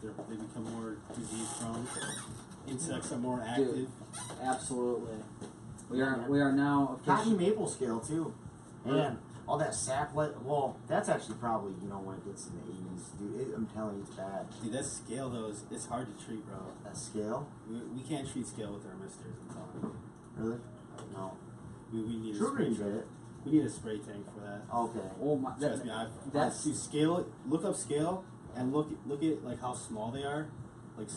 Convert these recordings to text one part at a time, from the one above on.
They become more disease prone. Insects are more active. Dude, absolutely. We are now cotton maple scale too, and all that sapwood. Well, that's actually probably when it gets in the 80s, dude. I'm telling you, it's bad. Dude, that scale though it's hard to treat, bro. That scale? We can't treat scale with our misters. I'm telling you. Really? No. We need True a spray Green tank. did it. We need a spray tank for that. Okay. Oh my! Trust me, I've scale it. Look up scale and look at like how small they are. Like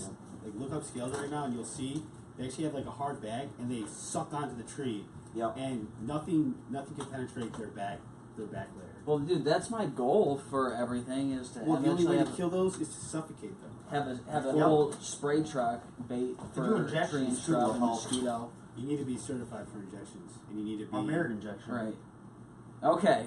look up scales right now and you'll see they actually have like a hard bag and they suck onto the tree. Yep. And nothing can penetrate their back layer. Well, dude, that's my goal for everything is to. Well, the only way to kill those is to suffocate them. Have a whole spray truck bait for tree and scrub and mosquito. You need to be certified for injections, and you need to be a merit injection. Right. Okay.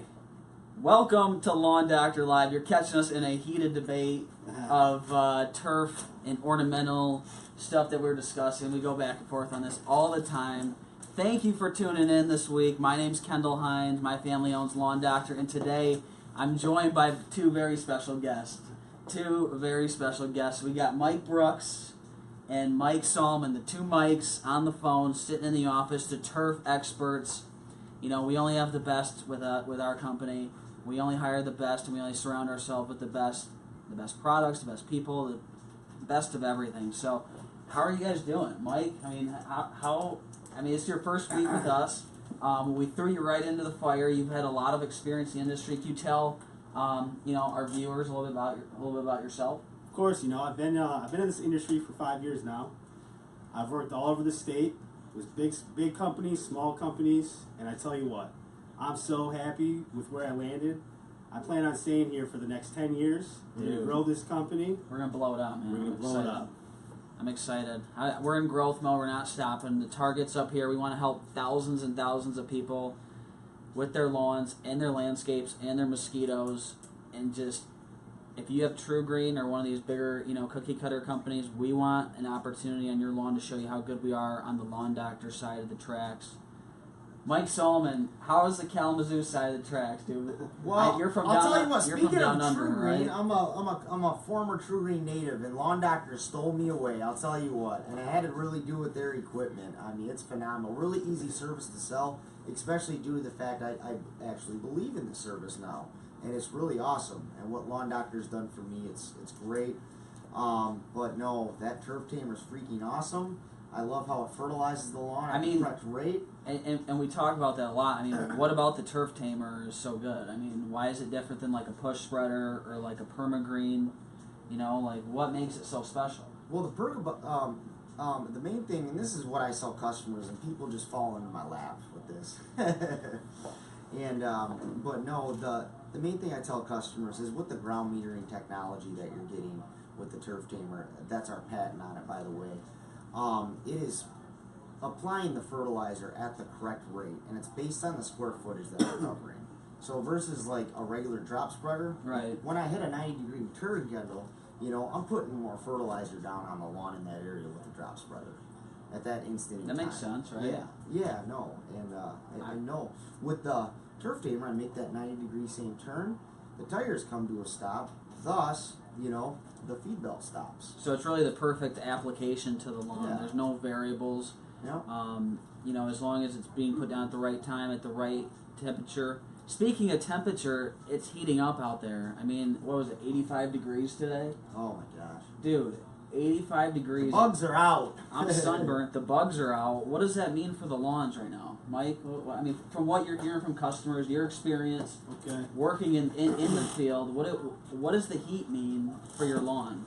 Welcome to Lawn Doctor Live. You're catching us in a heated debate of turf and ornamental stuff that we're discussing. We go back and forth on this all the time. Thank you for tuning in this week. My name's Kendall Hines. My family owns Lawn Doctor, and today I'm joined by two very special guests. We got Mike Brooks and Mike Sallmen, the two Mikes on the phone, sitting in the office, the turf experts. We only have the best with our company. We only hire the best, and we only surround ourselves with the best products, the best people, the best of everything. So, how are you guys doing, Mike? It's your first week with us. We threw you right into the fire. You've had a lot of experience in the industry. Can you tell, our viewers a little bit about yourself? Of course, I've been in this industry for 5 years now. I've worked all over the state with big companies, small companies, and I tell you what, I'm so happy with where I landed. I plan on staying here for the next 10 years. We're going to grow this company. We're going to blow it up, man. We're going to blow it up. I'm excited. We're in growth mode. We're not stopping. The target's up here. We want to help thousands and thousands of people with their lawns and their landscapes and their mosquitoes. And just, if you have True Green or one of these bigger, cookie cutter companies, we want an opportunity on your lawn to show you how good we are on the Lawn Doctor side of the tracks. Mike Sallmen, how is the Kalamazoo side of the tracks, dude? Well, you're from I'll down, tell you what. Speaking of True Green, right? I'm a former True Green native, and Lawn Doctor stole me away. I'll tell you what, and I had to really do with their equipment. It's phenomenal. Really easy service to sell, especially due to the fact I actually believe in the service now, and it's really awesome. And what Lawn Doctor's done for me, it's great. But no, that turf tamer's freaking awesome. I love how it fertilizes the lawn at the correct rate. And we talk about that a lot. What about the turf tamer is so good? Why is it different than like a push spreader or like a permagreen? What makes it so special? Well, the main thing, and this is what I sell customers, and people just fall into my lap with this. But no, the main thing I tell customers is with the ground metering technology that you're getting with the turf tamer. That's our patent on it, by the way. It is applying the fertilizer at the correct rate, and it's based on the square footage that we're covering. So versus like a regular drop spreader, right? When I hit a 90-degree turn handle, I'm putting more fertilizer down on the lawn in that area with the drop spreader at that instant. That makes sense, right? Yeah, no, and I know with the turf tamer, I make that 90-degree same turn, the tires come to a stop, thus, the feed belt stops. So it's really the perfect application to the lawn. Yeah. There's no variables. Yep. As long as it's being put down at the right time, at the right temperature. Speaking of temperature, it's heating up out there. What was it, 85 degrees today? Oh my gosh. Dude, 85 degrees. The bugs are out. I'm sunburnt. The bugs are out. What does that mean for the lawns right now? Mike, from what you're hearing from customers, your experience working in the field, what does the heat mean for your lawn?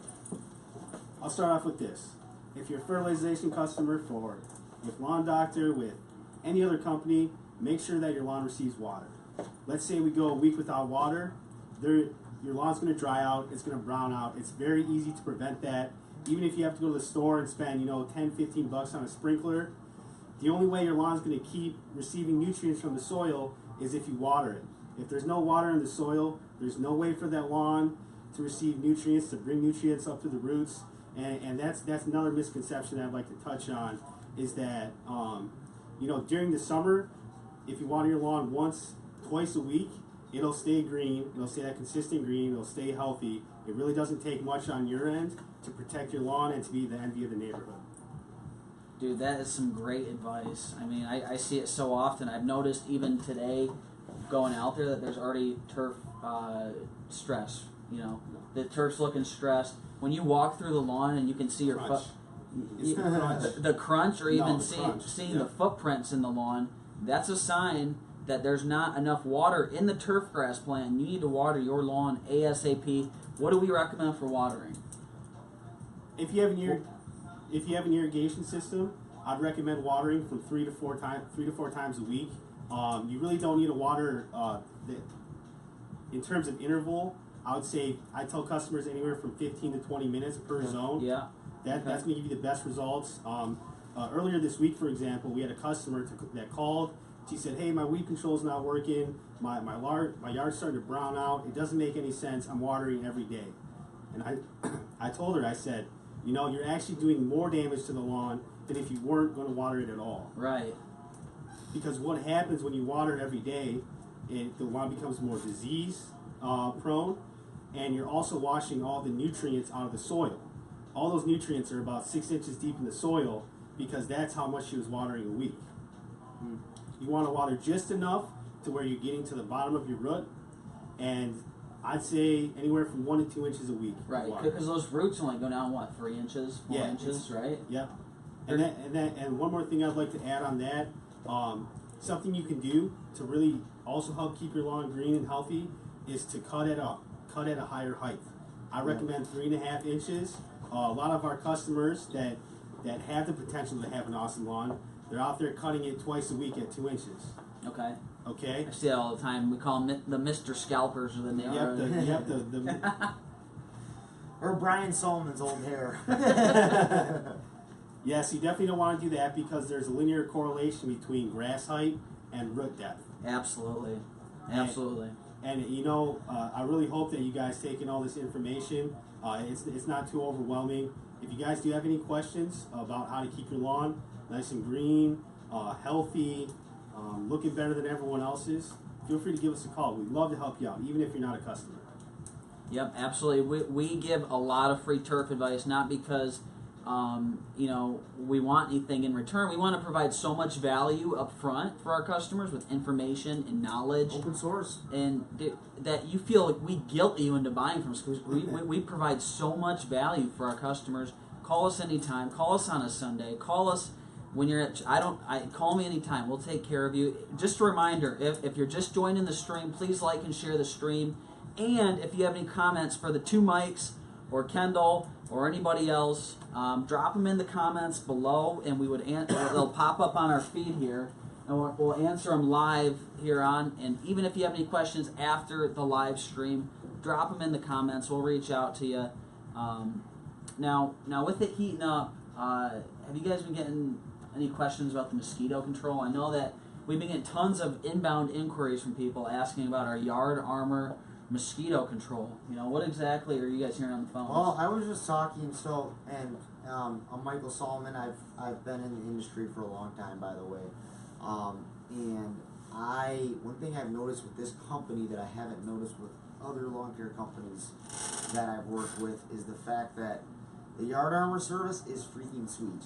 I'll start off with this. If you're a fertilization customer with Lawn Doctor, with any other company, make sure that your lawn receives water. Let's say we go a week without water, your lawn's going to dry out, it's going to brown out. It's very easy to prevent that. Even if you have to go to the store and spend, $10-15 on a sprinkler, the only way your lawn's going to keep receiving nutrients from the soil is if you water it. If there's no water in the soil, there's no way for that lawn to receive nutrients, to bring nutrients up to the roots. And that's another misconception that I'd like to touch on, is that, during the summer, if you water your lawn twice a week, it'll stay green, it'll stay that consistent green, it'll stay healthy. It really doesn't take much on your end to protect your lawn and to be the envy of the neighborhood. Dude, that is some great advice. I mean, I see it so often. I've noticed even today, going out there, that there's already turf stress. You know, the turf's looking stressed. When you walk through the lawn and you can see your Crunch. foot, the crunch, or No, even the crunch. seeing Yeah. the footprints in the lawn, that's a sign that there's not enough water in the turf grass plant. You need to water your lawn ASAP. What do we recommend for watering? If you have an irrigation system, I'd recommend watering from 3 to 4 times a week. You really don't need to water in terms of interval. I would say I tell customers anywhere from 15 to 20 minutes per zone. Yeah. That's going to give you the best results. Earlier this week, for example, we had a customer that called. She said, "Hey, my weed control's not working. My yard's starting to brown out. It doesn't make any sense. I'm watering every day." And I told her, I said, "You know, you're actually doing more damage to the lawn than if you weren't going to water it at all." Right. Because what happens when you water every day, the lawn becomes more disease prone, and you're also washing all the nutrients out of the soil. All those nutrients are about 6 inches deep in the soil because that's how much she was watering a week. You want to water just enough to where you're getting to the bottom of your root, and I'd say anywhere from 1 to 2 inches a week. Right, water. because those roots only go down, what, 3 inches, 4 Yeah, inches, right? Yep. And one more thing I'd like to add on that, something you can do to really also help keep your lawn green and healthy is to cut at a higher height. I recommend 3.5 inches. A lot of our customers that have the potential to have an awesome lawn, they're out there cutting it twice a week at 2 inches. Okay. Okay. I see that all the time. We call them the Mr. Scalpers of the neighborhood. Or Brian Sallman's old hair. Yes, you definitely don't want to do that because there's a linear correlation between grass height and root depth. Absolutely. Absolutely. And you know, I really hope that you guys take in all this information. It's not too overwhelming. If you guys do have any questions about how to keep your lawn nice and green, healthy, looking better than everyone else's, feel free to give us a call. We'd love to help you out, even if you're not a customer. Yep, absolutely. We give a lot of free turf advice, not because we want anything in return. We want to provide so much value up front for our customers with information and knowledge. Open source. And that you feel like we guilt you into buying from us. We provide so much value for our customers. Call us anytime. Call us on a Sunday. Call us when you're at. Call me anytime. We'll take care of you. Just a reminder: if you're just joining the stream, please like and share the stream. And if you have any comments for the two Mikes or Kendall or anybody else, drop them in the comments below, and we would they'll pop up on our feed here, and we'll answer them live here on. And even if you have any questions after the live stream, drop them in the comments. We'll reach out to you. Now with it heating up, have you guys been getting any questions about the mosquito control? I know that we've been getting tons of inbound inquiries from people asking about our Yard Armor mosquito control. What exactly are you guys hearing on the phone? Well, I was just talking. I'm Michael Sallmen. I've been in the industry for a long time, by the way. And one thing I've noticed with this company that I haven't noticed with other lawn care companies that I've worked with is the fact that the Yard Armor service is freaking sweet.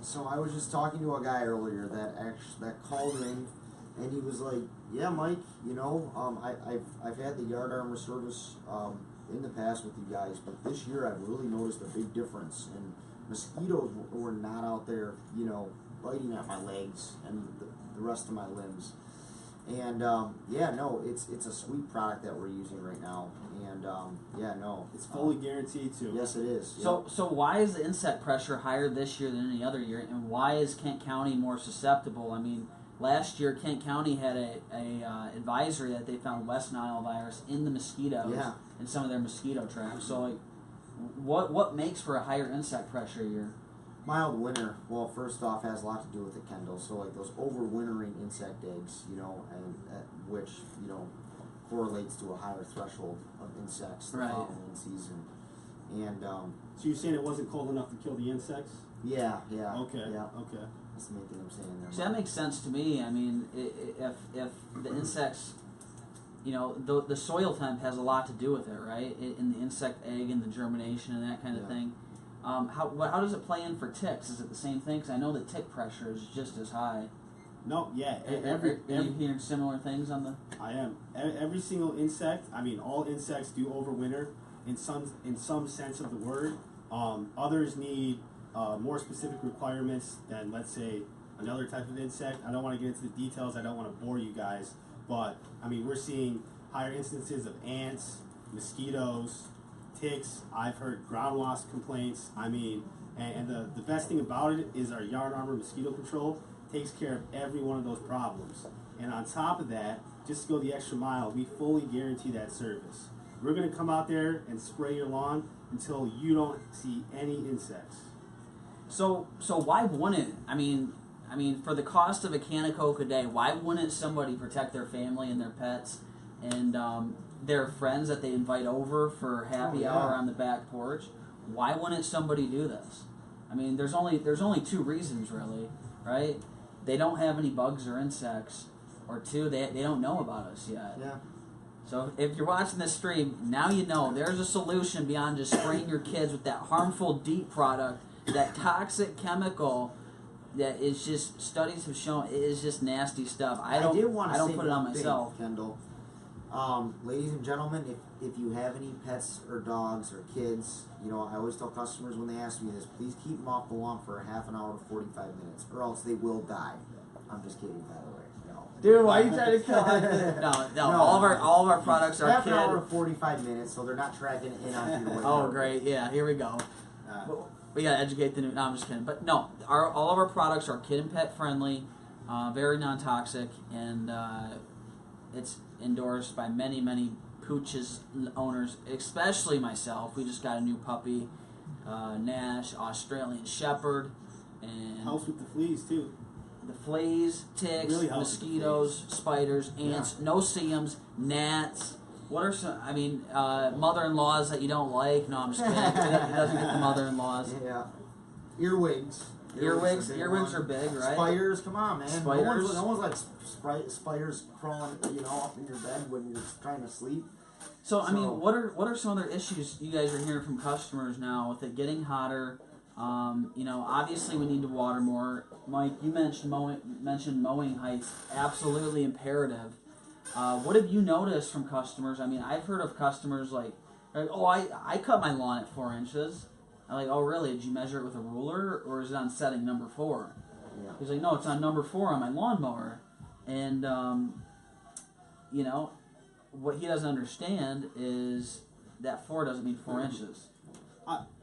So I was just talking to a guy earlier that called in, and he was like, "Yeah, Mike, I've had the Yard Armor service in the past with you guys, but this year I've really noticed a big difference, and mosquitoes were not out there, biting at my legs and the rest of my limbs." And it's a sweet product that we're using right now, and it's fully guaranteed too. Yes, it is. So why is the insect pressure higher this year than any other year, and why is Kent County more susceptible? I mean, last year Kent County had a advisory that they found West Nile virus in the mosquitoes in some of their mosquito traps. So what makes for a higher insect pressure year? Mild winter. Well, first off, has a lot to do with the Kendall. So like those overwintering insect eggs, which correlates to a higher threshold of insects the following season. And so you're saying it wasn't cold enough to kill the insects? Yeah. Okay. Yeah. Okay. That's the main thing I'm saying there. See, that makes sense to me. I mean, if the insects the soil temp has a lot to do with it, right? In the insect egg and the germination and that kind of thing. How does it play in for ticks? Is it the same thing? Because I know the tick pressure is just as high. No, yeah. Are you hearing similar things on the? I am. Every single insect. I mean, all insects do overwinter in some sense of the word. Others need more specific requirements than, let's say, another type of insect. I don't want to get into the details. I don't want to bore you guys. But I mean, we're seeing higher instances of ants, mosquitoes, ticks. I've heard ground wasp complaints. I mean, and the best thing about it is our Yarn Armor mosquito control takes care of every one of those problems. And on top of that, just to go the extra mile, we fully guarantee that service. We're going to come out there and spray your lawn until you don't see any insects. So why wouldn't I mean for the cost of a can of Coke a day, why wouldn't somebody protect their family and their pets and their friends that they invite over for happy hour on the back porch? Why wouldn't somebody do this? I mean, there's only two reasons really, right? They don't have any bugs or insects, or two, they don't know about us yet. Yeah. So if you're watching this stream, now you know there's a solution beyond just spraying your kids with that harmful DEET product, that toxic chemical that is just, studies have shown it is just nasty stuff. I don't put it on myself. Kendall. Ladies and gentlemen, if you have any pets or dogs or kids, I always tell customers when they ask me this, please keep them off the lawn for a half an hour to 45 minutes, or else they will die. I'm just kidding, by the way. No. Dude, why are you trying to kill No. All of our products are half an hour to 45 minutes, so they're not tracking it in on your way. Oh, great! Yeah, here we go. We gotta educate the new. No, I'm just kidding. But no, all of our products are kid and pet friendly, very non-toxic, and it's endorsed by many pooches owners, especially myself. We just got a new puppy, Nash, Australian Shepherd, and Helps with the fleas too. the fleas, ticks, Really helps with the mosquitoes, spiders, ants, no-see-ums, gnats. What are some? I mean, mother-in-laws that you don't like? No, I'm just kidding. It doesn't get the mother-in-laws. Yeah. Earwigs. Earwigs are big, right? Spiders, come on, man. Spiders. No one's like spiders crawling, up in your bed when you're trying to sleep. So I mean, what are some other issues you guys are hearing from customers now with it getting hotter? Obviously we need to water more. Mike, you mentioned mowing heights, absolutely imperative. What have you noticed from customers? I mean, I've heard of customers like oh, I cut my lawn at 4 inches. I'm like, oh really? Did you measure it with a ruler, or is it on setting number 4? Yeah. He's like, no, it's on number 4 on my lawnmower. And what he doesn't understand is that 4 doesn't mean 4 inches.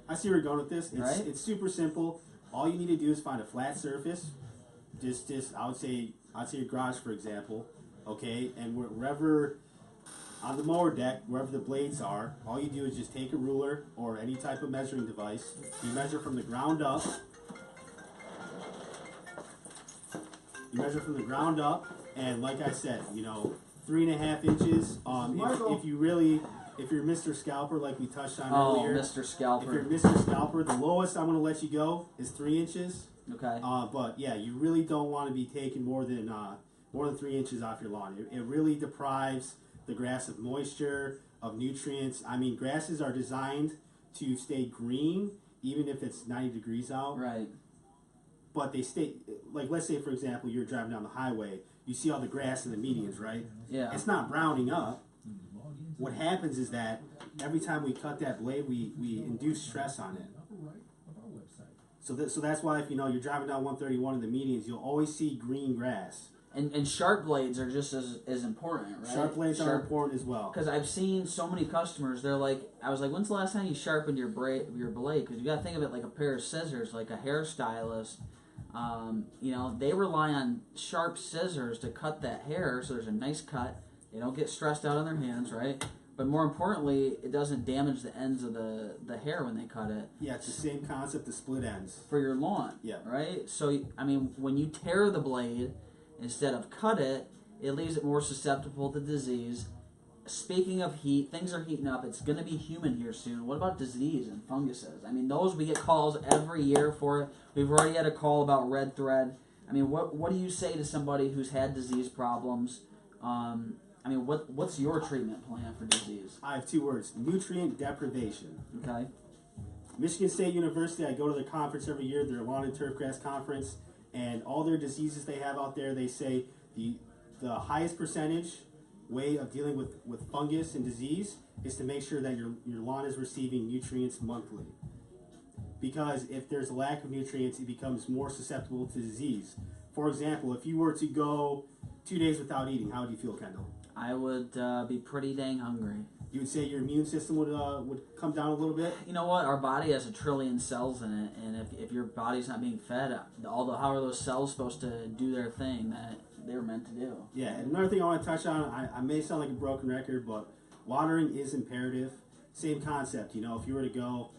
I see where you're going with this. It's super simple. All you need to do is find a flat surface. Just I would say your garage, for example. Okay, and wherever on the mower deck, wherever the blades are, all you do is just take a ruler or any type of measuring device. You measure from the ground up. And like I said, 3.5 inches. If you're Mr. Scalper, like we touched on earlier. Oh, Mr. Scalper. If you're Mr. Scalper, the lowest I'm going to let you go is 3 inches. Okay. But yeah, you really don't want to be taking more than 3 inches off your lawn. It really deprives the grass of moisture, of nutrients. I mean, grasses are designed to stay green even if it's 90 degrees out. Right. But they stay, like, let's say, for example, you're driving down the highway, you see all the grass in the medians, right? Yeah. It's not browning up. What happens is that every time we cut that blade, we induce stress on it. So that's why if you're driving down 131 in the medians, you'll always see green grass. And sharp blades are just as important, right? Sharp blades are important as well. Because I've seen so many customers, they're like, I was like, when's the last time you sharpened your blade? Because you got to think of it like a pair of scissors, like a hairstylist. They rely on sharp scissors to cut that hair, so there's a nice cut. They don't get stressed out on their hands, right? But more importantly, it doesn't damage the ends of the hair when they cut it. Yeah, it's the same concept as split ends. For your lawn, yeah. Right? So, I mean, when you tear the blade, instead of cut it, it leaves it more susceptible to disease. Speaking of heat, things are heating up. It's going to be humid here soon. What about disease and funguses? I mean, those, we get calls every year for it. We've already had a call about red thread. I mean, what do you say to somebody who's had disease problems? I mean, what's your treatment plan for disease? I have 2 words: nutrient deprivation. Okay. Michigan State University, I go to their conference every year, their lawn and turf grass conference, and all their diseases they have out there, they say the highest percentage way of dealing with fungus and disease is to make sure that your lawn is receiving nutrients monthly. Because if there's a lack of nutrients, it becomes more susceptible to disease. For example, if you were to go 2 days without eating, how would you feel, Kendall? I would be pretty dang hungry. You would say your immune system would come down a little bit? You know what? Our body has 1 trillion cells in it, and if your body's not being fed, how are those cells supposed to do their thing that they're meant to do? Yeah, and another thing I want to touch on, I may sound like a broken record, but watering is imperative. Same concept, you know, if you were to go,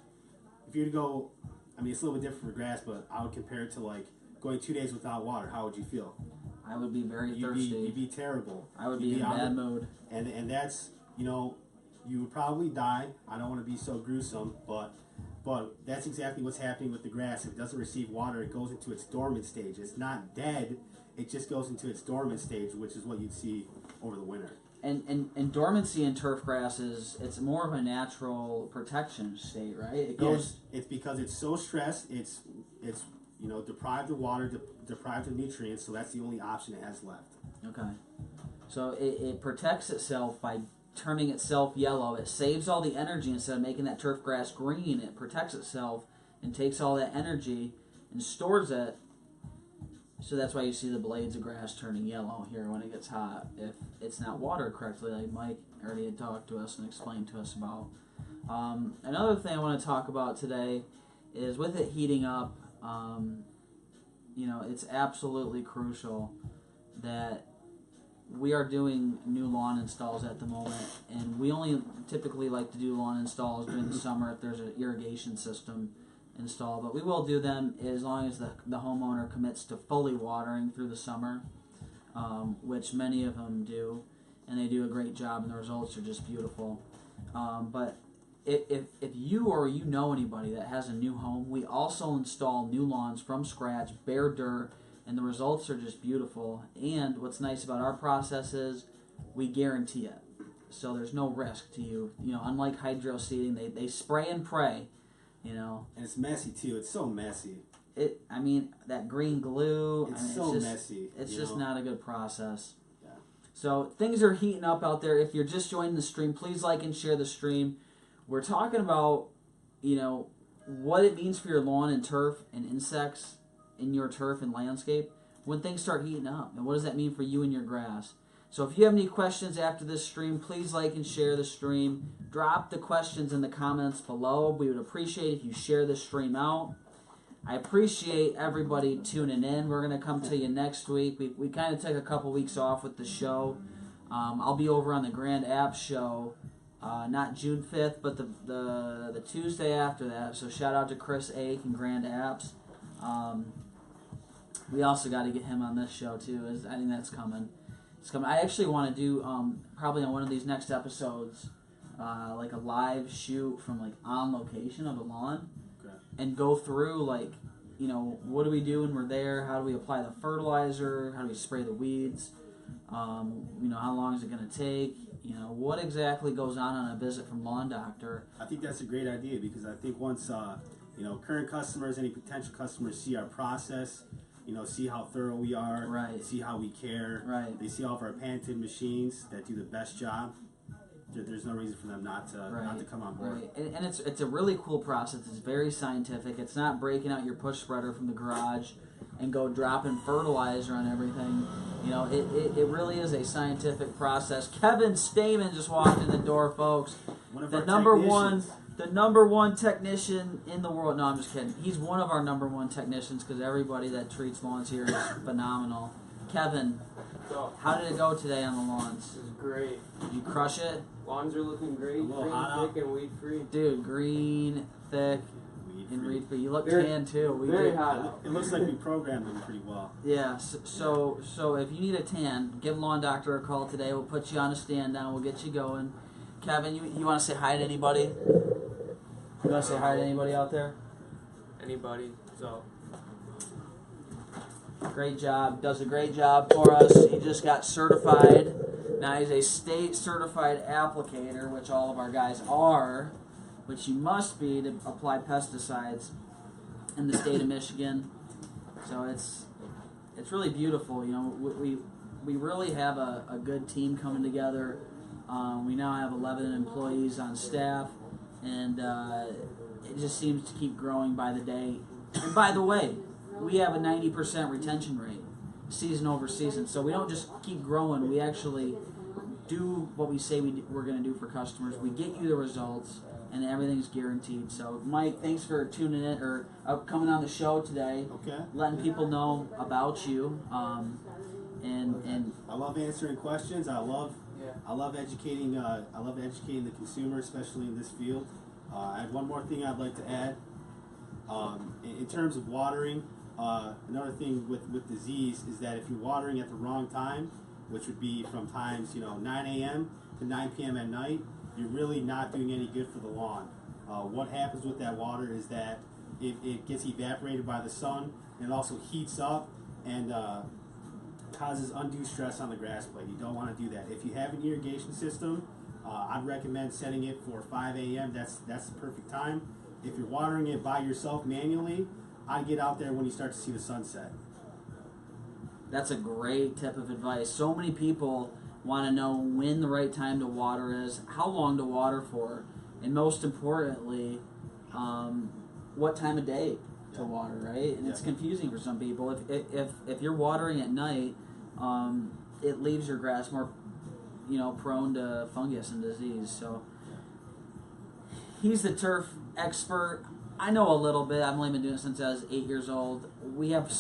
I mean, it's a little bit different for grass, but I would compare it to like going 2 days without water. How would you feel? I would be very thirsty. You'd be terrible. I would be in a bad mood. And that's, you know, you would probably die. I don't want to be so gruesome, but that's exactly what's happening with the grass. If it doesn't receive water, it goes into its dormant stage. It's not dead. It just goes into its dormant stage, which is what you'd see over the winter. And dormancy in turf grass it's more of a natural protection state, right? It goes. Yes, it's because it's so stressed. It's you know, deprived of water, deprived of nutrients. So that's the only option it has left. Okay. So it protects itself by turning itself yellow. It saves all the energy instead of making that turf grass green. It protects itself and takes all that energy and stores it. So that's why you see the blades of grass turning yellow here when it gets hot, if it's not watered correctly, like Mike already had talked to us and explained to us about. Another thing I want to talk about today is with it heating up, you know, it's absolutely crucial that we are doing new lawn installs at the moment, and we only typically like to do lawn installs during the summer if there's an irrigation system install, but we will do them as long as the homeowner commits to fully watering through the summer, which many of them do, and they do a great job, and the results are just beautiful. But if you or you know anybody that has a new home, we also install new lawns from scratch, bare dirt, and the results are just beautiful. And what's nice about our process is we guarantee it, so there's no risk to you. You know, unlike hydro seeding, they spray and pray. You know, and it's messy too. It's so messy. I mean, that green glue. It's so messy. It's just not a good process. Yeah. So things are heating up out there. If you're just joining the stream, please like and share the stream. We're talking about, you know, what it means for your lawn and turf and insects in your turf and landscape when things start heating up, and what does that mean for you and your grass. So if you have any questions after this stream, please like and share the stream. Drop the questions in the comments below. We would appreciate if you share the stream out. I appreciate everybody tuning in. We're going to come to you next week. We kind of took a couple weeks off with the show. I'll be over on the Grand App show, not June 5th, but the Tuesday after that. So shout out to Chris Ake and Grand Apps. We also got to get him on this show too. I think that's coming. I actually want to do probably on one of these next episodes, like a live shoot from like on location of a lawn, and go through like, you know, what do we do when we're there? How do we apply the fertilizer? How do we spray the weeds? You know, how long is it going to take? You know, what exactly goes on a visit from Lawn Doctor? I think that's a great idea, because I think once you know, current customers, any potential customers see our process. You know, see how thorough we are. Right. See how we care. Right. They see all of our patented machines that do the best job. There's no reason for them not to come on board. Right. And it's a really cool process. It's very scientific. It's not breaking out your push spreader from the garage and go dropping fertilizer on everything. You know, it really is a scientific process. Kevin Sallmen just walked in the door, folks. The number one technician in the world. No, I'm just kidding. He's one of our number one technicians, because everybody that treats lawns here is phenomenal. Kevin, how did it go today on the lawns? It was great. Did you crush it? Lawns are looking great, green, thick, and weed-free. Dude, green, thick, and weed-free. You look tan, too. Very hot. It looks like we programmed them pretty well. Yeah, so if you need a tan, give Lawn Doctor a call today. We'll put you on a stand down. We'll get you going. Kevin, you want to say hi to anybody? You want to say hi to anybody out there? Anybody. So. Great job. Does a great job for us. He just got certified Now he's a state certified applicator, which all of our guys are, which you must be to apply pesticides in the state of Michigan. So it's really beautiful. You know, we really have a good team coming together. We now have 11 employees on staff, and it just seems to keep growing by the day. And by the way, we have a 90% retention rate, season over season. So we don't just keep growing. We actually do what we say we're going to do for customers. We get you the results, and everything's guaranteed. So, Mike, thanks for tuning in or coming on the show today. Okay. Letting people know about you. And I love answering questions. I love educating. I love educating the consumer, especially in this field. I have one more thing I'd like to add. In terms of watering, another thing with disease is that if you're watering at the wrong time, which would be from times 9 a.m. to 9 p.m. at night, you're really not doing any good for the lawn. What happens with that water is that it gets evaporated by the sun, and it also heats up and causes undue stress on the grass blade. You don't want to do that. If you have an irrigation system, I'd recommend setting it for 5 a.m. That's the perfect time. If you're watering it by yourself manually, I'd get out there when you start to see the sunset. that's a great tip of advice. So many people want to know when the right time to water is, how long to water for, and most importantly, what time of day to water, right? And it's confusing for some people. If you're watering at night, it leaves your grass more, prone to fungus and disease. So he's the turf expert. I know a little bit. I've only been doing it since I was 8 years old. We have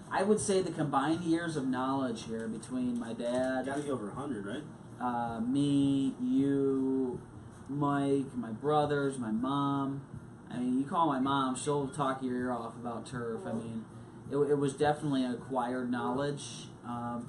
I would say the combined years of knowledge here between my dad, Gotta be over 100, right? me, you, Mike, my brothers, my mom. I mean, you call my mom, she'll talk your ear off about turf. I mean, it was definitely acquired knowledge.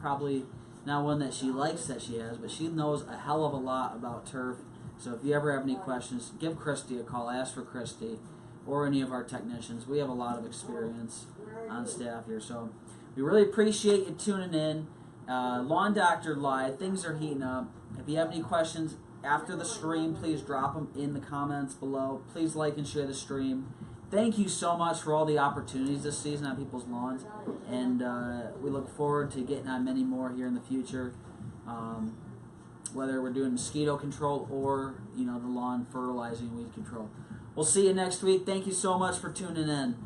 Probably not one that she likes that she has, but she knows a hell of a lot about turf. So if you ever have any questions, give Christy a call. Ask for Christy or any of our technicians. We have a lot of experience on staff here. So we really appreciate you tuning in. Lawn Doctor Live, things are heating up. If you have any questions after the stream, please drop them in the comments below. Please like and share the stream. Thank you so much for all the opportunities this season on people's lawns, and we look forward to getting on many more here in the future, whether we're doing mosquito control or the lawn fertilizing, weed control. We'll see you next week. Thank you so much for tuning in.